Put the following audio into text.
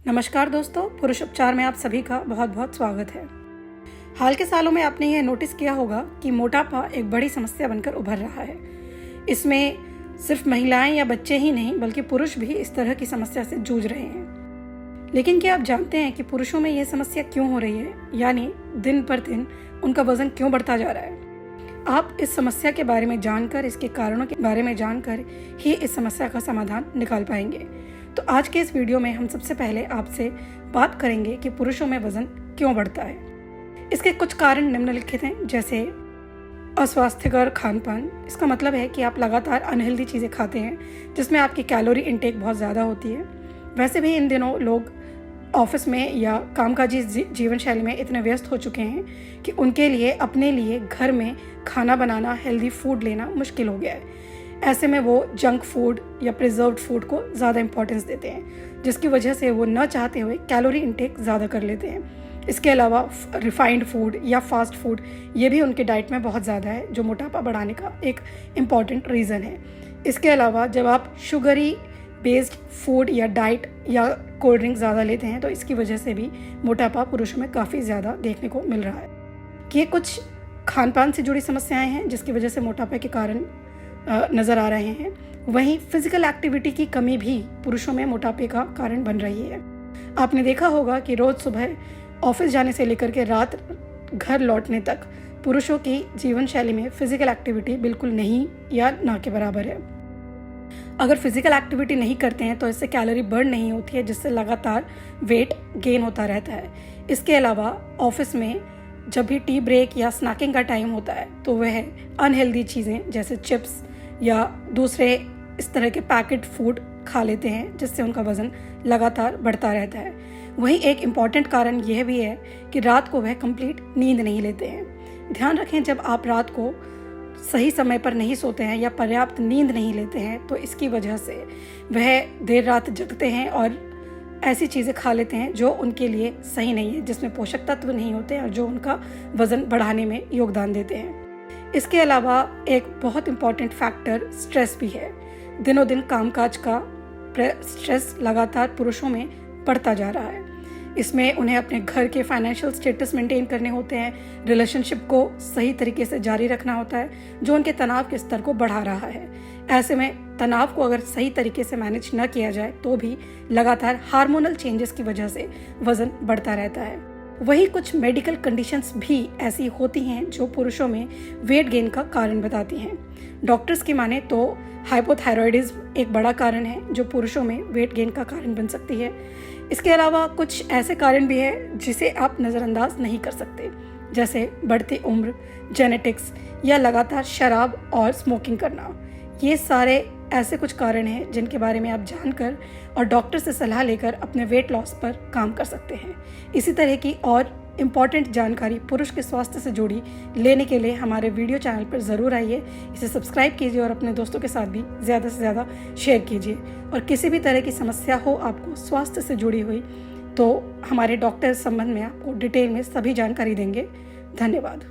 नमस्कार दोस्तों, पुरुष उपचार में आप सभी का बहुत बहुत स्वागत है। हाल के सालों में आपने यह नोटिस किया होगा कि मोटापा एक बड़ी समस्या बनकर उभर रहा है। इसमें सिर्फ महिलाएं या बच्चे ही नहीं बल्कि पुरुष भी इस तरह की समस्या से जूझ रहे हैं। लेकिन क्या आप जानते हैं कि पुरुषों में यह समस्या क्यों हो रही है, यानी दिन पर दिन उनका वजन क्यों बढ़ता जा रहा है? आप इस समस्या के बारे में जानकर, इसके कारणों के बारे में जानकर ही इस समस्या का समाधान निकाल पाएंगे। तो आज के इस वीडियो में हम सबसे पहले आपसे बात करेंगे कि पुरुषों में वजन क्यों बढ़ता है। इसके कुछ कारण निम्नलिखित हैं, जैसे अस्वास्थ्यकर खान पान। इसका मतलब है कि आप लगातार अनहेल्दी चीज़ें खाते हैं जिसमें आपकी कैलोरी इंटेक बहुत ज़्यादा होती है। वैसे भी इन दिनों लोग ऑफिस में या कामकाजी जीवन शैली में इतने व्यस्त हो चुके हैं कि उनके लिए अपने लिए घर में खाना बनाना, हेल्दी फूड लेना मुश्किल हो गया है। ऐसे में वो जंक फूड या प्रिजर्व्ड फूड को ज़्यादा इंपॉर्टेंस देते हैं, जिसकी वजह से वो न चाहते हुए कैलोरी इंटेक ज़्यादा कर लेते हैं। इसके अलावा रिफाइंड फूड या फास्ट फूड ये भी उनके डाइट में बहुत ज़्यादा है, जो मोटापा बढ़ाने का एक इम्पॉर्टेंट रीज़न है। इसके अलावा जब आप शुगरी बेस्ड फूड या डाइट या कोल्ड ड्रिंक ज़्यादा लेते हैं तो इसकी वजह से भी मोटापा पुरुषों में काफ़ी ज़्यादा देखने को मिल रहा है। ये कुछ खान पान से जुड़ी समस्याएं हैं जिसकी वजह से मोटापे के कारण नज़र आ रहे हैं। वहीं फिजिकल एक्टिविटी की कमी भी पुरुषों में मोटापे का कारण बन रही है। आपने देखा होगा कि रोज़ सुबह ऑफिस जाने से लेकर के रात घर लौटने तक पुरुषों की जीवन शैली में फिजिकल एक्टिविटी बिल्कुल नहीं या ना के बराबर है। अगर फिजिकल एक्टिविटी नहीं करते हैं तो इससे कैलोरी बर्न नहीं होती है, जिससे लगातार वेट गेन होता रहता है। इसके अलावा ऑफिस में जब भी टी ब्रेक या स्नैकिंग का टाइम होता है तो वह अनहेल्दी चीज़ें जैसे चिप्स या दूसरे इस तरह के पैकेट फूड खा लेते हैं, जिससे उनका वज़न लगातार बढ़ता रहता है। वहीं एक इम्पॉर्टेंट कारण यह भी है कि रात को वह कंप्लीट नींद नहीं लेते हैं। ध्यान रखें, जब आप रात को सही समय पर नहीं सोते हैं या पर्याप्त नींद नहीं लेते हैं तो इसकी वजह से वह देर रात जगते हैं और ऐसी चीज़ें खा लेते हैं जो उनके लिए सही नहीं है, जिसमें पोषक तत्व नहीं होते हैं और जो उनका वज़न बढ़ाने में योगदान देते हैं। इसके अलावा एक बहुत इम्पॉर्टेंट फैक्टर स्ट्रेस भी है। दिनों दिन कामकाज का स्ट्रेस लगातार पुरुषों में बढ़ता जा रहा है। इसमें उन्हें अपने घर के फाइनेंशियल स्टेटस मेंटेन करने होते हैं, रिलेशनशिप को सही तरीके से जारी रखना होता है, जो उनके तनाव के स्तर को बढ़ा रहा है। ऐसे में तनाव को अगर सही तरीके से मैनेज न किया जाए तो भी लगातार हार्मोनल चेंजेस की वजह से वज़न बढ़ता रहता है। वहीं कुछ मेडिकल कंडीशंस भी ऐसी होती हैं जो पुरुषों में वेट गेन का कारण बताती हैं। डॉक्टर्स की माने तो हाइपोथायरॉयडिज्म एक बड़ा कारण है जो पुरुषों में वेट गेन का कारण बन सकती है। इसके अलावा कुछ ऐसे कारण भी है जिसे आप नज़रअंदाज नहीं कर सकते, जैसे बढ़ती उम्र, जेनेटिक्स या लगातार शराब और स्मोकिंग करना। ये सारे ऐसे कुछ कारण हैं जिनके बारे में आप जानकर और डॉक्टर से सलाह लेकर अपने वेट लॉस पर काम कर सकते हैं। इसी तरह की और इम्पॉर्टेंट जानकारी पुरुष के स्वास्थ्य से जुड़ी लेने के लिए हमारे वीडियो चैनल पर ज़रूर आइए। इसे सब्सक्राइब कीजिए और अपने दोस्तों के साथ भी ज़्यादा से ज़्यादा शेयर कीजिए। और किसी भी तरह की समस्या हो आपको स्वास्थ्य से जुड़ी हुई तो हमारे डॉक्टर इस संबंध में आपको डिटेल में सभी जानकारी देंगे। धन्यवाद।